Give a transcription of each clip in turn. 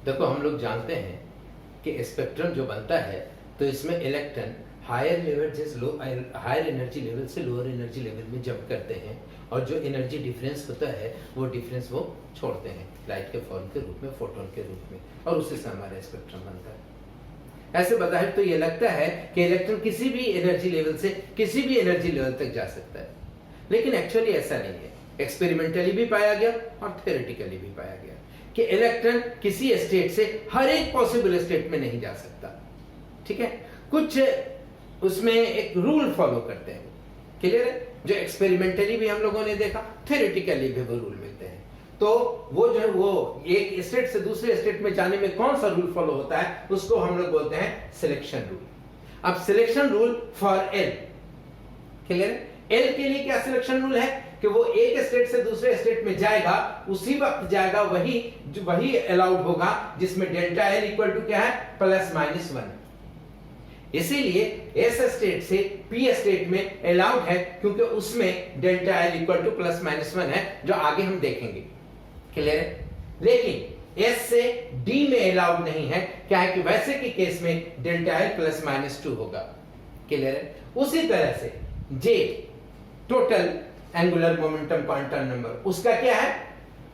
देखो हम लोग जानते हैं कि स्पेक्ट्रम जो बनता है तो इसमें इलेक्ट्रॉन हायर एनर्जी लेवल से लोअर एनर्जी लेवल में जंप करते हैं और जो एनर्जी डिफरेंस होता है वो डिफरेंस वो छोड़ते हैं लाइट के फॉर्म के रूप में, फोटोन के रूप में, और उसी से हमारा स्पेक्ट्रम बनता है। ऐसे बताए तो ये लगता है कि इलेक्ट्रॉन किसी भी एनर्जी लेवल से किसी भी एनर्जी लेवल तक जा सकता है, लेकिन एक्चुअली ऐसा नहीं है। एक्सपेरिमेंटली भी पाया गया और थ्योरेटिकली भी पाया गया कि इलेक्ट्रॉन किसी स्टेट से हर एक पॉसिबल स्टेट में नहीं जा सकता। ठीक है, कुछ उसमें एक रूल फॉलो करते हैं, क्लियर है, जो एक्सपेरिमेंटली भी हम लोगों ने देखा, थ्योरेटिकली भी वो रूल मिलते हैं। तो वो जो है वो एक स्टेट से दूसरे स्टेट में जाने में कौन सा रूल फॉलो होता है उसको हम लोग बोलते हैं सिलेक्शन रूल। अब selection rule for L, clear है, एल के लिए क्या सिलेक्शन रूल है कि वो एक स्टेट से दूसरे स्टेट में जाएगा, उसी वक्त जाएगा, वही अलाउड होगा जिसमें डेल्टा एल इक्वल टू क्या है, +-1। इसीलिए एस स्टेट से पी स्टेट में अलाउड है क्योंकि उसमें डेल्टा एल इक्वल टू +-1 है, जो आगे हम देखेंगे, क्लियर है। लेकिन एस से डी में अलाउड नहीं है, क्या है कि वैसे के केस में डेल्टा एल +-2 होगा, क्लियर है। उसी तरह से J total angular momentum quantum number, उसका क्या है,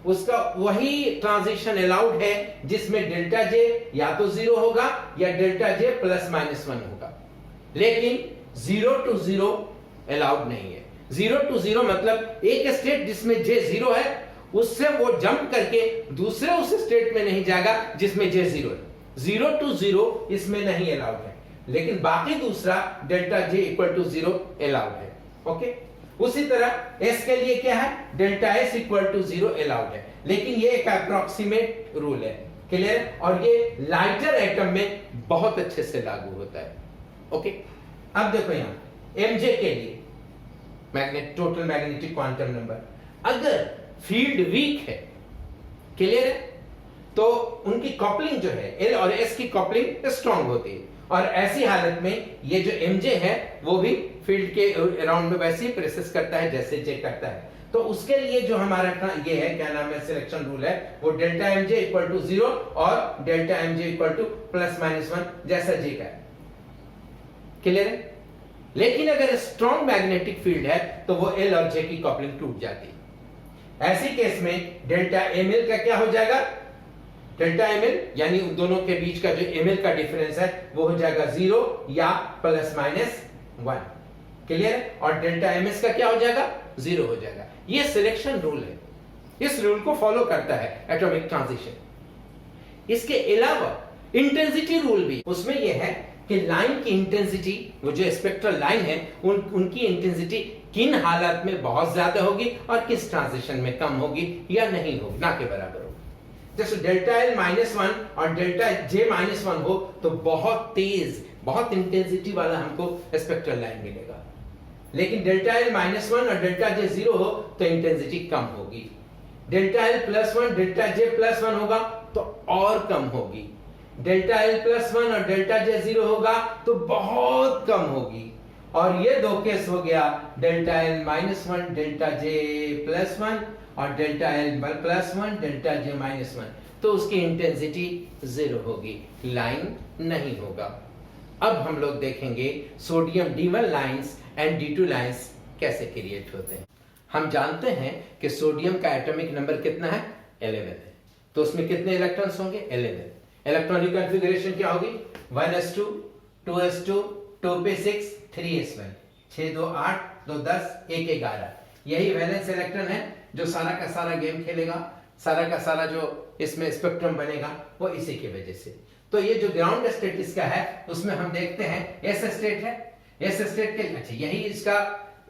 उसका वही ट्रांजिशन अलाउड है जिसमें डेल्टा जे या तो 0 होगा या डेल्टा जे +-1 होगा, लेकिन 0 to 0 अलाउड नहीं है। 0 to 0 मतलब एक स्टेट जिसमें जे 0 है उससे वो जंप करके दूसरे उस स्टेट में नहीं जाएगा जिसमें जे 0 है। 0 to 0 इसमें नहीं अलाउड है, लेकिन बाकी दूसरा delta J equal to 0 allowed है। ओके, उसी तरह S के लिए क्या है, delta S equal to 0 allowed है, लेकिन ये एक अप्रोक्सीमेट रूल है, क्लियर, और ये लाइटर एटम में बहुत अच्छे से लागू होता है। ओके, अब देखो यहां MJ के लिए टोटल मैग्नेटिक क्वांटम नंबर, अगर फील्ड वीक है, क्लियर है, तो उनकी कपलिंग जो है L और S की कपलिंग स्ट्रांग होती है, और ऐसी हालत में ये जो MJ है वो भी फील्ड के अराउंड में वैसे ही प्रेसेस करता है जैसे J करता है। तो उसके लिए जो हमारा ये है, क्या नाम है, सिलेक्शन रूल है, वो डेल्टा MJ इक्वल टू 0 और डेल्टा MJ इक्वल टू +-1 जैसा J का है, क्लियर है। लेकिन अगर स्ट्रॉन्ग मैग्नेटिक फील्ड है तो वो L और J की कपलिंग टूट जाती है। ऐसी केस में डेल्टा ML का क्या हो जाएगा, डेल्टा ML यानी उन दोनों के बीच का जो ML का डिफरेंस है वो हो जाएगा 0 या +-1, क्लियर है, और डेल्टा MS का क्या हो जाएगा, 0 हो जाएगा। ये सिलेक्शन रूल है, इस रूल को फॉलो करता है एटॉमिक ट्रांजिशन। इसके अलावा इंटेंसिटी रूल भी, उसमें यह है कि लाइन की इंटेंसिटी, वो जो स्पेक्ट्रल लाइन है उनकी इंटेंसिटी किन हालात में बहुत ज्यादा होगी और किस ट्रांजिशन में कम होगी या नहीं होगी, ना के बराबर होगी। जैसे डेल्टा L -1 और डेल्टा J -1 हो तो बहुत तेज, बहुत इंटेंसिटी वाला हमको स्पेक्ट्रल लाइन मिलेगा, लेकिन डेल्टा L -1 और डेल्टा J 0 हो तो इंटेंसिटी कम होगी। डेल्टा L +1 डेल्टा J +1 होगा तो और कम होगी। डेल्टा L +1 और डेल्टा J 0 होगा तो बहुत कम होगी। और ये दो केस हो गया, डेल्टा L -1 डेल्टा J +1 और डेल्टा L +1 डेल्टा J -1, तो उसकी इंटेंसिटी 0 होगी, लाइन नहीं होगा। अब हम लोग देखेंगे sodium D1 lines and D2 lines कैसे क्रिएट होते हैं। हम जानते हैं कि सोडियम का एटॉमिक नंबर कितना है, 11 है, तो उसमें कितने इलेक्ट्रॉन्स होंगे, 11। इलेक्ट्रॉनिक कॉन्फ़िगरेशन क्या होगी, 1s2 2s2 2p6 3s1, 6 2 8 2 10 1 11। यही वैलेंस इलेक्ट्रॉन है जो सारा का सारा गेम खेलेगा, सारा का सारा जो इसमें स्पेक्ट्रम बनेगा वो इसी की वजह से। तो ये जो ग्राउंड स्टेट इसका है उसमें हम देखते हैं एस स्टेट है, एस स्टेट के, अच्छा यही इसका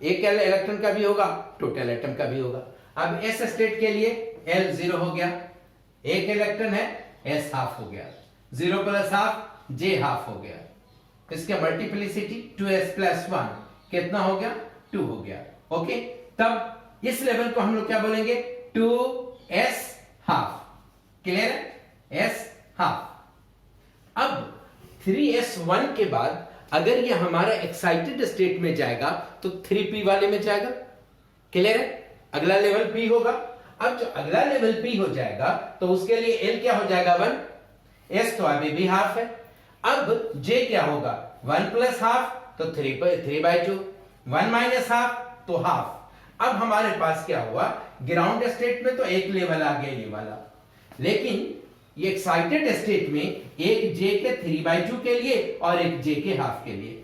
एक इलेक्ट्रॉन का भी होगा, टोटल एटम का भी होगा। अब एस स्टेट के लिए L 0 हो गया, एक इलेक्ट्रॉन है, S हाफ हो गया, 0 + हाफ J हाफ हो गया, इसका मल्टीप्लिसिटी 2s + 1 कितना हो गया, 2 हो गया। ओके, तब इस लेवल को हम लोग क्या बोलेंगे, 2s हाफ, क्लियर है, S हाफ। अब 3s1 के बाद अगर ये हमारा एक्साइटेड स्टेट में जाएगा तो 3p वाले में जाएगा, क्लियर है, अगला लेवल p होगा। अब जो अगला लेवल p हो जाएगा तो उसके लिए L क्या हो जाएगा, 1, S तो अभी भी हाफ है। अब J क्या होगा, 1 प्लस हाफ तो 3/2, 1 माइनस हाफ तो हाफ। अब हमारे पास क्या हुआ, ग्राउंड स्टेट में तो एक लेवल आ गया ये वाला, लेकिन ये एक्साइटेड स्टेट में एक J के 3/2 के लिए और एक J के हाफ के लिए।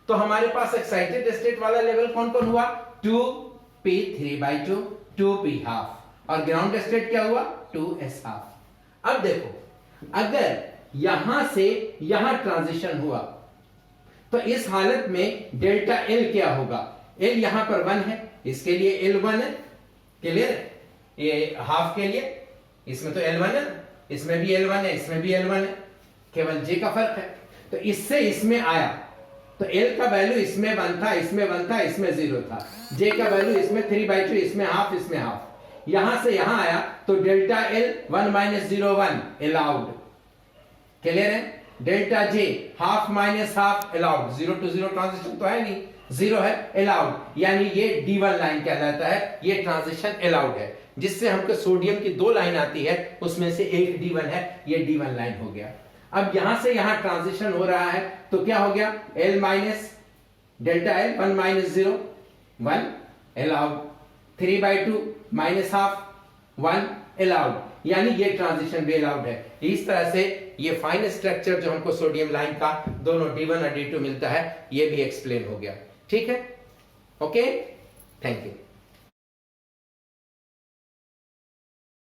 तो हमारे पास एक्साइटेड स्टेट वाला लेवल कौन कौन हुआ, 2p 3/2, 2p हाफ, और ग्राउंड स्टेट क्या हुआ, 2s हाफ। अब देखो अगर यहां से यहां ट्रांजिशन हुआ तो इस हालत में डेल्टा L क्या होगा, L यहां पर 1 है, इसके लिए L1 है, क्लियर है, ये हाफ के लिए इसमें तो L1 है, इसमें भी L1 है, इसमें भी L1 है, केवल J का फर्क है। तो इससे इसमें आया तो L का वैल्यू इसमें 1 था, इसमें 1 था, इसमें 0 था, J का वैल्यू इसमें 3/2, इसमें हाफ, इसमें हाफ। यहां से यहां आया तो डेल्टा L 1 माइनस 0 1 अलाउड, क्लियर है, delta J half minus half allowed, 0 to 0 transition तो है नहीं, 0 है, अलाउड, यानी ये D1 लाइन कहलाता है, ये ट्रांजिशन अलाउड है। जिससे हमको सोडियम की 2 लाइन आती है उसमें से एक D1 है, ये D1 लाइन हो गया। अब यहां से यहां ट्रांजिशन हो रहा है तो क्या हो गया, L माइनस डेल्टा L 1 माइनस 0 1 अलाउड, 3/2 माइनस हाफ 1 अलाउड, यानी ये ट्रांजिशन भी अलाउड है। इस तरह से ये फाइन स्ट्रक्चर जो हमको सोडियम लाइन का दोनों D1 और D2 मिलता है, ये भी एक्सप्लेन हो गया। ठीक है, ओके, थैंक यू।